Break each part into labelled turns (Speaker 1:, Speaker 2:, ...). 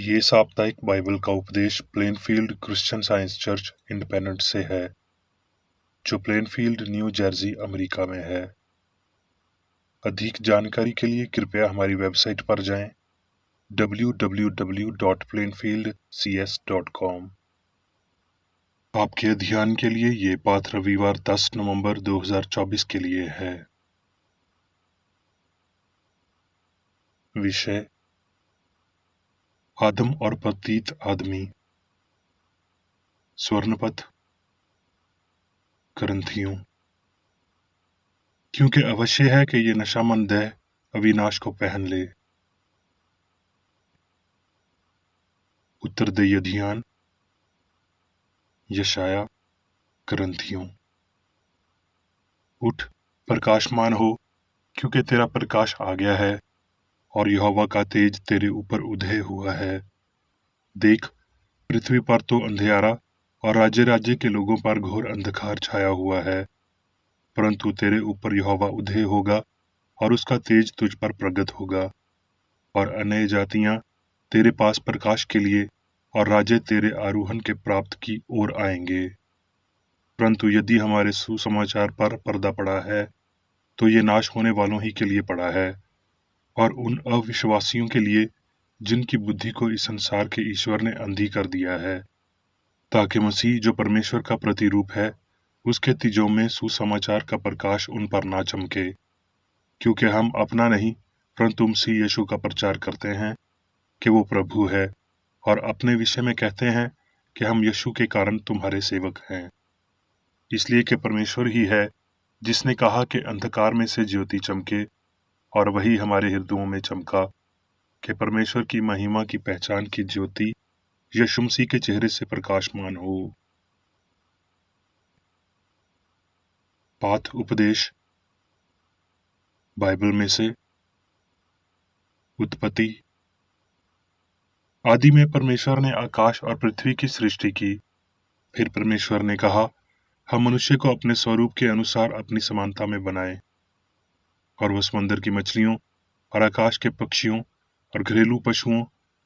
Speaker 1: ये साप्ताहिक बाइबल का उपदेश Plainfield Christian science church independent से है, जो प्लेनफील्ड, न्यू जर्सी, अमेरिका में है। अधिक जानकारी के लिए कृपया हमारी वेबसाइट पर जाएं www.plainfieldcs.com। आपके ध्यान के लिए ये पाठ रविवार 10 नवंबर 2024 के लिए है। विषय: आदम और पतित आदमी। स्वर्णपथ करंथियों। क्योंकि अवश्य है कि ये नशामंद देह अविनाश को पहन ले। उत्तरदेय ध्यान। यशाया करंथियों। उठ, प्रकाशमान हो, क्योंकि तेरा प्रकाश आ गया है और यहोवा का तेज तेरे ऊपर उदय हुआ है। देख, पृथ्वी पर तो अंधियारा और राज्य राज्य के लोगों पर घोर अंधकार छाया हुआ है, परंतु तेरे ऊपर यहोवा उदय होगा और उसका तेज तुझ पर प्रगट होगा। और अन्य जातियां तेरे पास प्रकाश के लिए और राज्य तेरे आरोहण के प्राप्त की ओर आएंगे। परंतु यदि हमारे सुसमाचार पर पर्दा पड़ा है, तो ये नाश होने वालों ही के लिए पड़ा है, और उन अविश्वासियों के लिए जिनकी बुद्धि को इस संसार के ईश्वर ने अंधी कर दिया है, ताकि मसीह जो परमेश्वर का प्रतिरूप है, उसके तिजों में सुसमाचार का प्रकाश उन पर ना चमके। क्योंकि हम अपना नहीं, परंतु मसीह यीशु का प्रचार करते हैं कि वो प्रभु है, और अपने विषय में कहते हैं कि हम यीशु के कारण तुम्हारे सेवक हैं। इसलिए कि परमेश्वर ही है जिसने कहा कि अंधकार में से ज्योति चमके, और वही हमारे हृदयों में चमका कि परमेश्वर की महिमा की पहचान की ज्योति यीशु मसीह के चेहरे से प्रकाशमान हो। पाठ उपदेश बाइबल में से। उत्पत्ति। आदि में परमेश्वर ने आकाश और पृथ्वी की सृष्टि की। फिर परमेश्वर ने कहा, हम मनुष्य को अपने स्वरूप के अनुसार अपनी समानता में बनाएं, और वह समुद्र की मछलियों और आकाश के पक्षियों और घरेलू पशुओं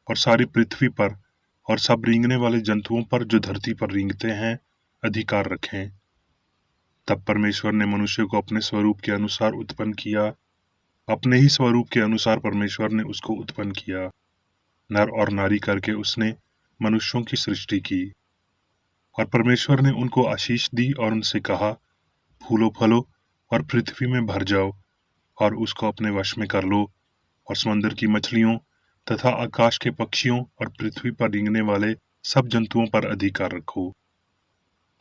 Speaker 1: और सारी पृथ्वी पर और सब रेंगने वाले जंतुओं पर जो धरती पर रेंगते हैं अधिकार रखें। तब परमेश्वर ने मनुष्य को अपने स्वरूप के अनुसार उत्पन्न किया। अपने ही स्वरूप के अनुसार परमेश्वर ने उसको उत्पन्न किया, नर और नारी करके उसने मनुष्यों की सृष्टि की। और परमेश्वर ने उनको आशीष दी और उनसे कहा, फूलो फलो और पृथ्वी में भर जाओ और उसको अपने वश में कर लो, और समुद्र की मछलियों तथा आकाश के पक्षियों और पृथ्वी पर रेंगने वाले सब जंतुओं पर अधिकार रखो।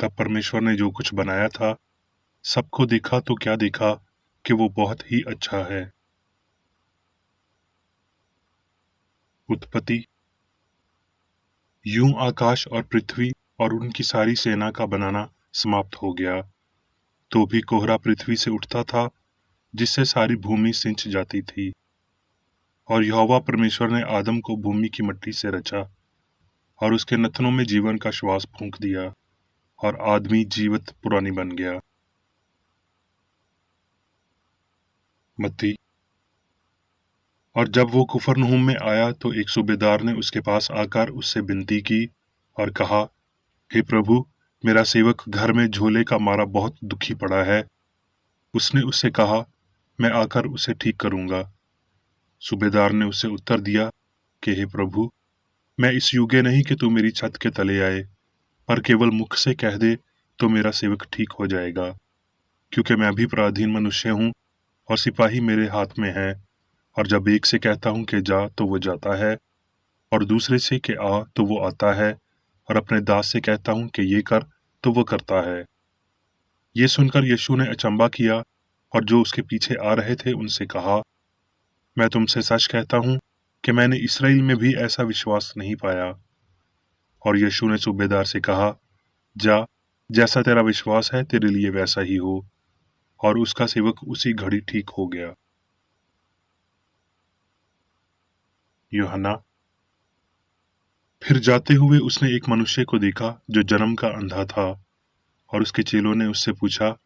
Speaker 1: तब परमेश्वर ने जो कुछ बनाया था सबको देखा तो क्या देखा कि वो बहुत ही अच्छा है। उत्पत्ति। यूं आकाश और पृथ्वी और उनकी सारी सेना का बनाना समाप्त हो गया, तो भी कोहरा पृथ्वी से उठता था, जिससे सारी भूमि सिंच जाती थी। और यहोवा परमेश्वर ने आदम को भूमि की मिट्टी से रचा और उसके नथनों में जीवन का श्वास फूंक दिया, और आदमी जीवित पुरानी बन गया। मत्ती। और जब वो कुफरनहूम में आया तो एक सूबेदार ने उसके पास आकर उससे विनती की और कहा, हे प्रभु, मेरा सेवक घर में झोले का मारा बहुत दुखी पड़ा है। उसने उससे कहा, मैं आकर उसे ठीक करूंगा। सूबेदार ने उसे उत्तर दिया कि हे प्रभु, मैं इस योग्य नहीं कि तू मेरी छत के तले आए, पर केवल मुख से कह दे तो मेरा सेवक ठीक हो जाएगा। क्योंकि मैं भी पराधीन मनुष्य हूँ और सिपाही मेरे हाथ में है, और जब एक से कहता हूँ कि जा तो वो जाता है, और दूसरे से कि आ तो वो आता है, और अपने दास से कहता हूँ कि ये कर तो वो करता है। ये सुनकर यीशु ने अचंभा किया और जो उसके पीछे आ रहे थे उनसे कहा, मैं तुमसे सच कहता हूँ कि मैंने इस्राएल में भी ऐसा विश्वास नहीं पाया। और यीशु ने सूबेदार से कहा, जा, जैसा तेरा विश्वास है तेरे लिए वैसा ही हो। और उसका सेवक उसी घड़ी ठीक हो गया। यूहन्ना। फिर जाते हुए उसने एक मनुष्य को देखा जो जन्म का अंधा था, और उसके चेलों ने उससे पूछा,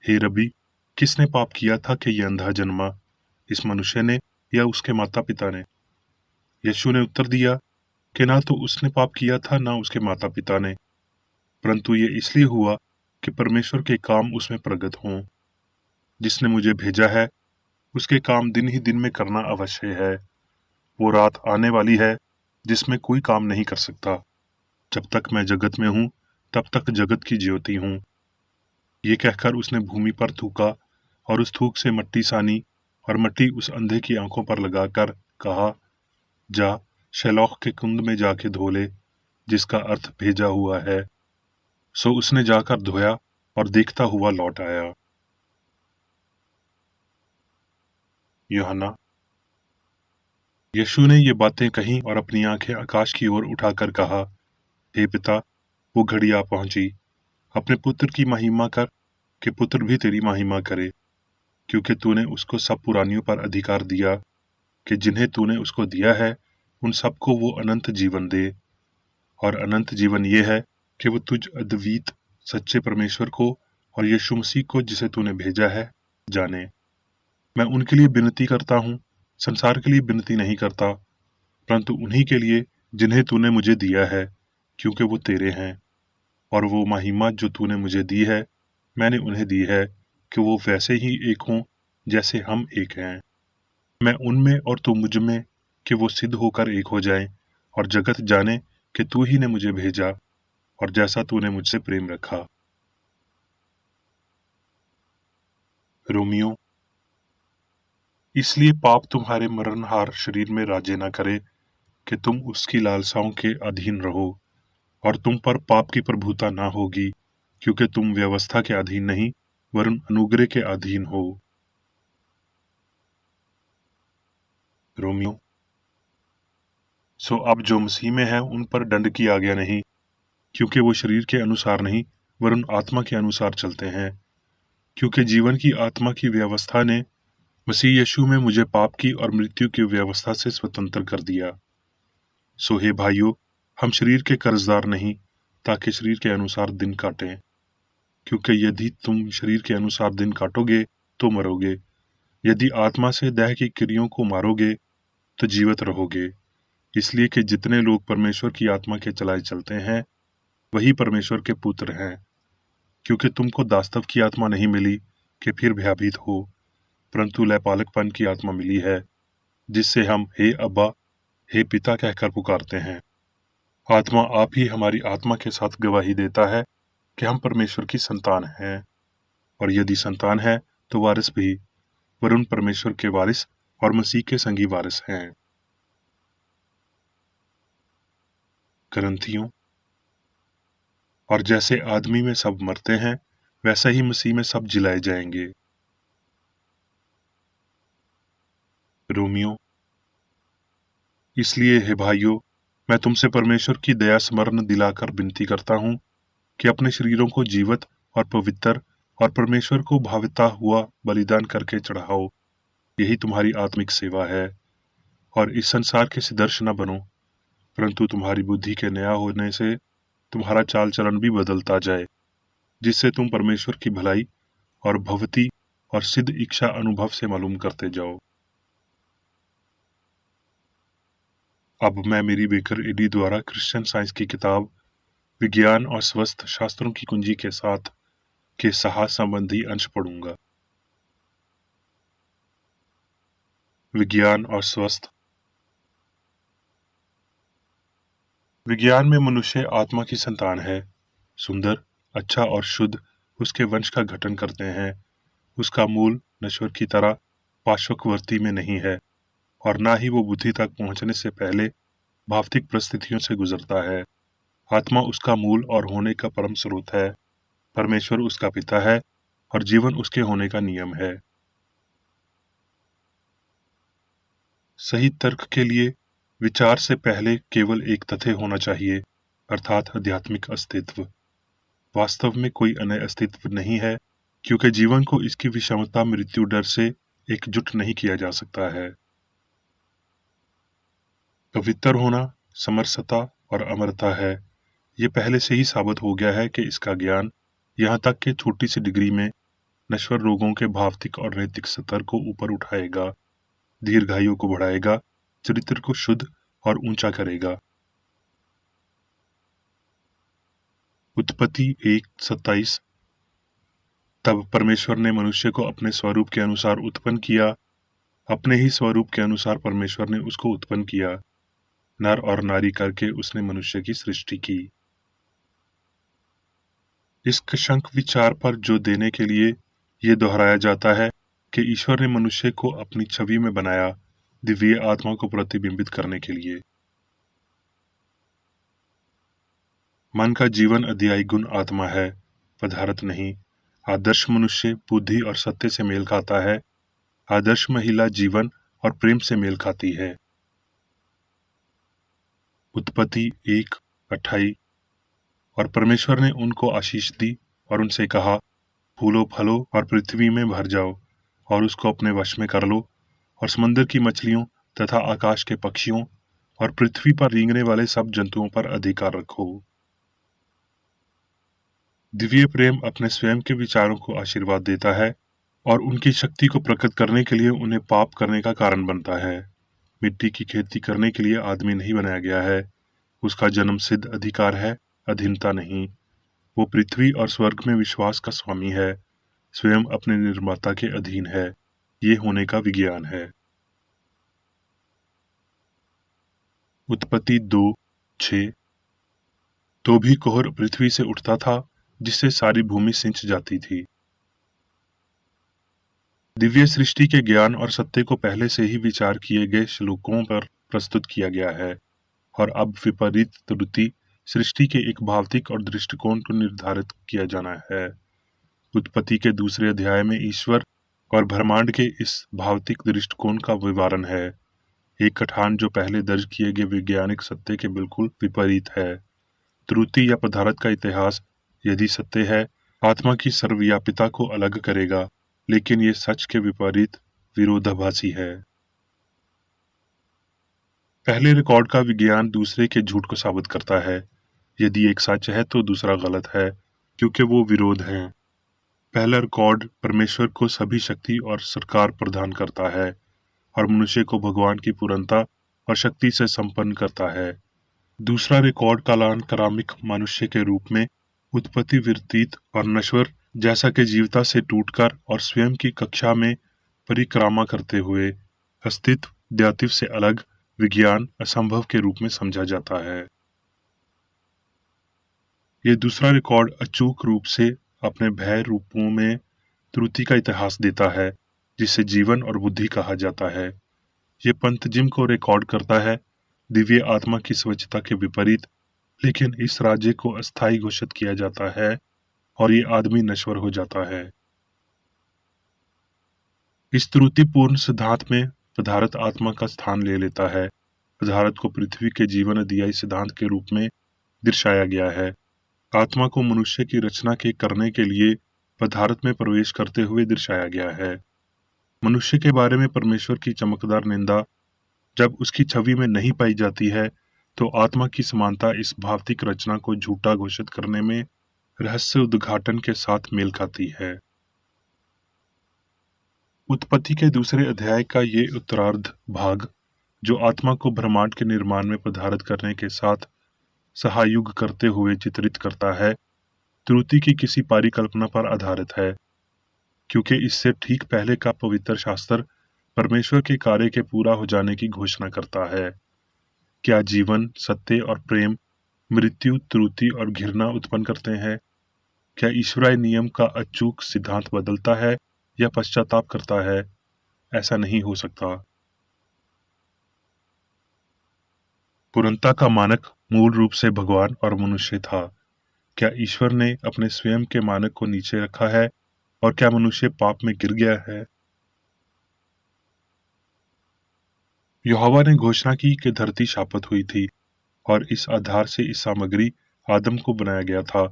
Speaker 1: हे रबी, किसने पाप किया था कि यह अंधा जन्मा, इस मनुष्य ने या उसके माता पिता ने? यीशु ने उत्तर दिया, कि ना तो उसने पाप किया था ना उसके माता पिता ने, परंतु ये इसलिए हुआ कि परमेश्वर के काम उसमें प्रगट हों। जिसने मुझे भेजा है उसके काम दिन ही दिन में करना अवश्य है। वो रात आने वाली है जिसमें कोई काम नहीं कर सकता। जब तक मैं जगत में हूँ तब तक जगत की ज्योति हूँ। ये कहकर उसने भूमि पर थूका और उस थूक से मट्टी सानी और मट्टी उस अंधे की आंखों पर लगाकर कहा, जा शैलौक के कुंड में जाके धो ले, जिसका अर्थ भेजा हुआ है। सो उसने जाकर धोया और देखता हुआ लौट आया। यूहन्ना। यीशु ने ये बातें कहीं और अपनी आंखें आकाश की ओर उठाकर कहा, हे पिता, वो घड़ी आ पहुंची। अपने पुत्र की महिमा कर कि पुत्र भी तेरी महिमा करे, क्योंकि तूने उसको सब पुरानियों पर अधिकार दिया कि जिन्हें तूने उसको दिया है उन सबको वो अनंत जीवन दे। और अनंत जीवन ये है कि वो तुझ अद्वित सच्चे परमेश्वर को और यीशु मसीह को जिसे तूने भेजा है जाने। मैं उनके लिए विनती करता हूँ, संसार के लिए विनती नहीं करता, परंतु उन्हीं के लिए जिन्हें तूने मुझे दिया है, क्योंकि वो तेरे हैं। और वो महिमा जो तूने मुझे दी है मैंने उन्हें दी है, कि वो वैसे ही एक हों जैसे हम एक हैं, मैं उनमें और तू मुझ में, कि वो सिद्ध होकर एक हो जाएं और जगत जाने कि तू ही ने मुझे भेजा और जैसा तूने मुझसे प्रेम रखा। रोमियो। इसलिए पाप तुम्हारे मरणहार शरीर में राजे न करे कि तुम उसकी लालसाओं के अधीन रहो। और तुम पर पाप की प्रभुता ना होगी, क्योंकि तुम व्यवस्था के अधीन नहीं वरन अनुग्रह के अधीन हो। रोमियो। सो अब जो मसीह में है उन पर दंड की आज्ञा नहीं, क्योंकि वो शरीर के अनुसार नहीं वरन आत्मा के अनुसार चलते हैं। क्योंकि जीवन की आत्मा की व्यवस्था ने मसीह यीशु में मुझे पाप की और मृत्यु की व्यवस्था से स्वतंत्र कर दिया। सो हे भाइयों, हम शरीर के कर्जदार नहीं, ताकि शरीर के अनुसार दिन काटें। क्योंकि यदि तुम शरीर के अनुसार दिन काटोगे तो मरोगे, यदि आत्मा से देह की क्रियों को मारोगे तो जीवित रहोगे। इसलिए कि जितने लोग परमेश्वर की आत्मा के चलाए चलते हैं वही परमेश्वर के पुत्र हैं। क्योंकि तुमको दासत्व की आत्मा नहीं मिली कि फिर भयभीत हो, परंतु लयपालकपन की आत्मा मिली है, जिससे हम हे अब्बा, हे पिता कहकर पुकारते हैं। आत्मा आप ही हमारी आत्मा के साथ गवाही देता है कि हम परमेश्वर की संतान हैं, और यदि संतान है तो वारिस भी, वरुण परमेश्वर के वारिस और मसीह के संगी वारिस हैं। करंथियों। और जैसे आदमी में सब मरते हैं वैसा ही मसीह में सब जिलाए जाएंगे। रोमियो। इसलिए हे भाइयों, मैं तुमसे परमेश्वर की दया स्मरण दिलाकर विनती करता हूँ कि अपने शरीरों को जीवित और पवित्र और परमेश्वर को भाविता हुआ बलिदान करके चढ़ाओ। यही तुम्हारी आत्मिक सेवा है। और इस संसार के सदृश न बनो, परंतु तुम्हारी बुद्धि के नया होने से तुम्हारा चाल चलन भी बदलता जाए, जिससे तुम परमेश्वर की भलाई और भवती और सिद्ध इच्छा अनुभव से मालूम करते जाओ। अब मैं मेरी बेकर एडी द्वारा क्रिश्चियन साइंस की किताब विज्ञान और स्वस्थ शास्त्रों की कुंजी के साथ के साहस संबंधी अंश पढ़ूंगा। विज्ञान और स्वस्थ। विज्ञान में मनुष्य आत्मा की संतान है। सुंदर, अच्छा और शुद्ध उसके वंश का गठन करते हैं। उसका मूल नश्वर की तरह पार्श्ववर्ती में नहीं है, और ना ही वो बुद्धि तक पहुंचने से पहले भौतिक परिस्थितियों से गुजरता है। आत्मा उसका मूल और होने का परम स्रोत है। परमेश्वर उसका पिता है और जीवन उसके होने का नियम है। सही तर्क के लिए विचार से पहले केवल एक तथ्य होना चाहिए, अर्थात आध्यात्मिक अस्तित्व। वास्तव में कोई अन्य अस्तित्व नहीं है, क्योंकि जीवन को इसकी विषमता मृत्यु डर से एकजुट नहीं किया जा सकता है। पवित्र होना समरसता और अमरता है। ये पहले से ही साबित हो गया है कि इसका ज्ञान, यहाँ तक कि छोटी सी डिग्री में, नश्वर रोगों के भावतिक और नैतिक स्तर को ऊपर उठाएगा, दीर्घायु को बढ़ाएगा, चरित्र को शुद्ध और ऊंचा करेगा। उत्पत्ति 1:27। तब परमेश्वर ने मनुष्य को अपने स्वरूप के अनुसार उत्पन्न किया, अपने ही स्वरूप के अनुसार परमेश्वर ने उसको उत्पन्न किया, नर और नारी करके उसने मनुष्य की सृष्टि की। इस शंख विचार पर जो देने के लिए ये दोहराया जाता है कि ईश्वर ने मनुष्य को अपनी छवि में बनाया, दिव्य आत्मा को प्रतिबिंबित करने के लिए। मन का जीवन अध्यायी गुण आत्मा है, पदार्थ नहीं। आदर्श मनुष्य बुद्धि और सत्य से मेल खाता है, आदर्श महिला जीवन और प्रेम से मेल खाती है। उत्पत्ति 1:28। और परमेश्वर ने उनको आशीष दी और उनसे कहा, फूलो फलो और पृथ्वी में भर जाओ और उसको अपने वश में कर लो, और समुद्र की मछलियों तथा आकाश के पक्षियों और पृथ्वी पर रेंगने वाले सब जंतुओं पर अधिकार रखो। दिव्य प्रेम अपने स्वयं के विचारों को आशीर्वाद देता है और उनकी शक्ति को प्रकट करने के लिए उन्हें पाप करने का कारण बनता है। मिट्टी की खेती करने के लिए आदमी नहीं बनाया गया है, उसका जन्म सिद्ध अधिकार है, अधीनता नहीं। वो पृथ्वी और स्वर्ग में विश्वास का स्वामी है, स्वयं अपने निर्माता के अधीन है। ये होने का विज्ञान है। उत्पत्ति 2:6। तो भी कोहर पृथ्वी से उठता था, जिससे सारी भूमि सिंच जाती थी। दिव्य सृष्टि के ज्ञान और सत्य को पहले से ही विचार किए गए श्लोकों पर प्रस्तुत किया गया है, और अब विपरीत त्रुटि सृष्टि के एक भौतिक और दृष्टिकोण को निर्धारित किया जाना है। उत्पत्ति के दूसरे अध्याय में ईश्वर और ब्रह्मांड के इस भौतिक दृष्टिकोण का विवरण है, एक कथान जो पहले दर्ज किए गए वैज्ञानिक सत्य के बिल्कुल विपरीत है। त्रुटि या पदार्थ का इतिहास, यदि सत्य है, आत्मा की सर्वव्यापिता को अलग करेगा, लेकिन ये सच के विपरीत विरोधाभासी है। पहले रिकॉर्ड का विज्ञान दूसरे के झूठ को साबित करता है। यदि एक सच है तो दूसरा गलत है, क्योंकि वो विरोध हैं। पहला रिकॉर्ड परमेश्वर को सभी शक्ति और सरकार प्रदान करता है और मनुष्य को भगवान की पूर्णता और शक्ति से संपन्न करता है। दूसरा रिकॉर्ड कालांतरात्मिक मनुष्य के रूप में उत्पत्ति व्यतीत और नश्वर जैसा कि जीवता से टूटकर और स्वयं की कक्षा में परिक्रमा करते हुए अस्तित्व दायित्व से अलग विज्ञान असंभव के रूप में समझा जाता है। ये दूसरा रिकॉर्ड अचूक रूप से अपने भय रूपों में त्रुटि का इतिहास देता है, जिसे जीवन और बुद्धि कहा जाता है। ये पंथजिम को रिकॉर्ड करता है, दिव्य आत्मा की स्वच्छता के विपरीत, लेकिन इस राज्य को अस्थायी घोषित किया जाता है और ये आदमी नश्वर हो जाता है। इस त्रुटिपूर्ण सिद्धांत में पदार्थ आत्मा का स्थान ले लेता है। पदार्थ को पृथ्वी के जीवन अध्यायी सिद्धांत के रूप में दर्शाया गया है। आत्मा को मनुष्य की रचना के करने के लिए पदार्थ में प्रवेश करते हुए दर्शाया गया है। मनुष्य के बारे में परमेश्वर की चमकदार निंदा जब उसकी छवि में नहीं पाई जाती है, तो आत्मा की समानता इस भौतिक रचना को झूठा घोषित करने में रहस्य उद्घाटन के साथ मेल खाती है। उत्पत्ति के दूसरे अध्याय का ये उत्तरार्ध भाग, जो आत्मा को ब्रह्मांड के निर्माण में पदार्थ करने के साथ सहयोग करते हुए चित्रित करता है, त्रुटि की किसी परिकल्पना पर आधारित है, क्योंकि इससे ठीक पहले का पवित्र शास्त्र परमेश्वर के कार्य के पूरा हो जाने की घोषणा करता है। क्या जीवन, सत्य और प्रेम मृत्यु, त्रुटि और घृणा उत्पन्न करते हैं? क्या ईश्वरीय नियम का अचूक सिद्धांत बदलता है या पश्चाताप करता है? ऐसा नहीं हो सकता। पूर्णता का मानक मूल रूप से भगवान और मनुष्य था। क्या ईश्वर ने अपने स्वयं के मानक को नीचे रखा है और क्या मनुष्य पाप में गिर गया है? यहोवा ने घोषणा की कि धरती शापित हुई थी और इस आधार से इस सामग्री आदम को बनाया गया था।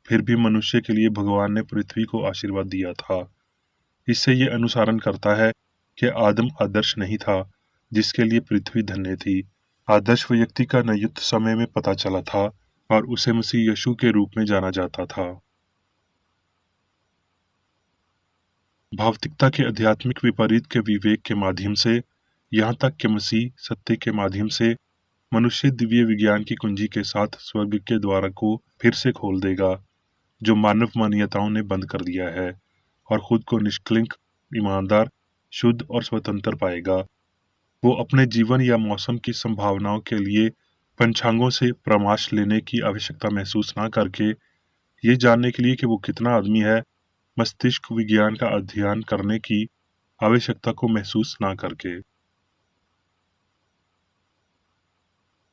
Speaker 1: फिर भी मनुष्य के लिए भगवान ने पृथ्वी को आशीर्वाद दिया था। इससे ये अनुसरण करता है कि आदम आदर्श नहीं था, जिसके लिए पृथ्वी धन्य थी। आदर्श व्यक्ति का नियुक्त समय में पता चला था और उसे मसीह यीशु के रूप में जाना जाता था। भौतिकता के आध्यात्मिक विपरीत के विवेक के माध्यम से, यहाँ तक कि मसीह सत्य के माध्यम से मनुष्य दिव्य विज्ञान की कुंजी के साथ स्वर्ग के द्वार को फिर से खोल देगा, जो मानव मान्यताओं ने बंद कर दिया है, और खुद को निष्कलंक, ईमानदार, शुद्ध और स्वतंत्र पाएगा। वो अपने जीवन या मौसम की संभावनाओं के लिए पंचांगों से परामर्श लेने की आवश्यकता महसूस ना करके, ये जानने के लिए कि वो कितना आदमी है, मस्तिष्क विज्ञान का अध्ययन करने की आवश्यकता को महसूस ना करके।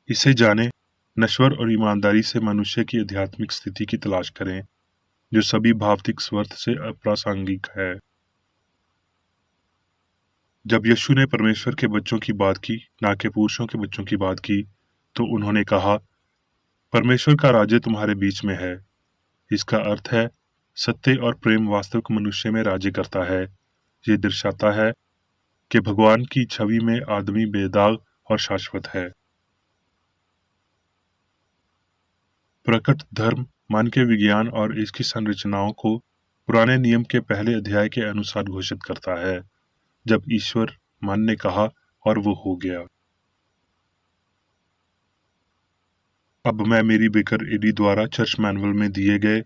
Speaker 1: इसे जाने, नश्वर और ईमानदारी से मनुष्य की आध्यात्मिक स्थिति की तलाश करें, जो सभी भौतिक स्वार्थ से अप्रासंगिक है। जब यीशु ने परमेश्वर के बच्चों की बात की, ना कि पुरुषों के बच्चों की बात की, तो उन्होंने कहा, परमेश्वर का राज्य तुम्हारे बीच में है। इसका अर्थ है, सत्य और प्रेम वास्तविक मनुष्य में राज्य करता है। ये दर्शाता है कि भगवान की छवि में आदमी बेदाग और शाश्वत है। प्रकट धर्म मन के विज्ञान और इसकी संरचनाओं को पुराने नियम के पहले अध्याय के अनुसार घोषित करता है, जब ईश्वर मन ने कहा और वो हो गया। अब मैं मेरी बेकर एडी द्वारा चर्च मैनुअल में दिए गए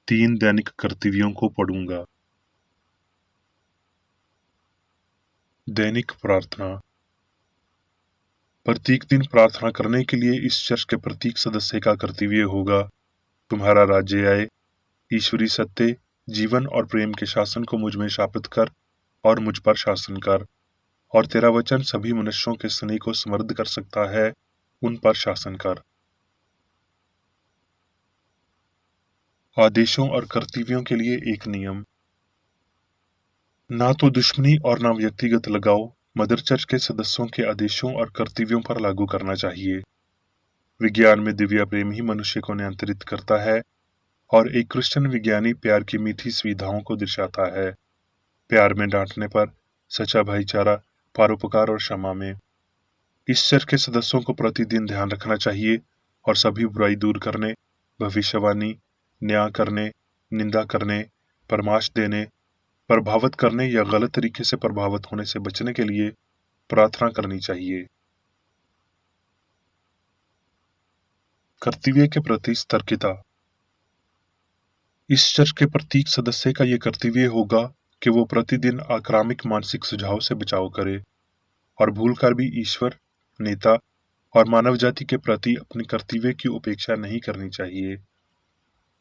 Speaker 1: 3 दैनिक कर्तव्यों को पढ़ूंगा। दैनिक प्रार्थना। प्रत्येक दिन प्रार्थना करने के लिए इस चर्च के प्रत्येक सदस्य का कर्तव्य होगा, तुम्हारा राज्य आए, ईश्वरी सत्य, जीवन और प्रेम के शासन को मुझ में स्थापित कर और मुझ पर शासन कर, और तेरा वचन सभी मनुष्यों के स्नेह को समृद्ध कर सकता है, उन पर शासन कर। आदेशों और कर्तव्यों के लिए एक नियम। ना तो दुश्मनी और ना व्यक्तिगत लगाव मदर चर्च के सदस्यों के आदेशों और कर्तव्यों पर लागू करना चाहिए। विज्ञान में दिव्य प्रेम ही मनुष्य को नियंत्रित करता है, और एक क्रिश्चियन विज्ञानी प्यार की मीठी सुविधाओं को दर्शाता है। प्यार में डांटने पर, सच्चा भाईचारा, परोपकार और क्षमा में। इस चर्च के सदस्यों को प्रतिदिन ध्यान रखना चाहिए और सभी बुराई दूर करने, भविष्यवाणी, न्याय करने, निंदा करने, परामर्श देने, प्रभावित करने या गलत तरीके से प्रभावित होने से बचने के लिए प्रार्थना करनी चाहिए। कर्तव्य के प्रति सतर्कता। इस चर्च के प्रत्येक सदस्य का यह कर्तव्य होगा कि वो प्रतिदिन आक्रामक मानसिक सुझाव से बचाव करे और भूलकर भी ईश्वर, नेता और मानव जाति के प्रति अपने कर्तव्य की उपेक्षा नहीं करनी चाहिए।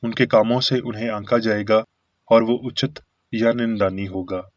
Speaker 1: उनके कामों से उन्हें आंका जाएगा और वो उचित या निंदनीय होगा।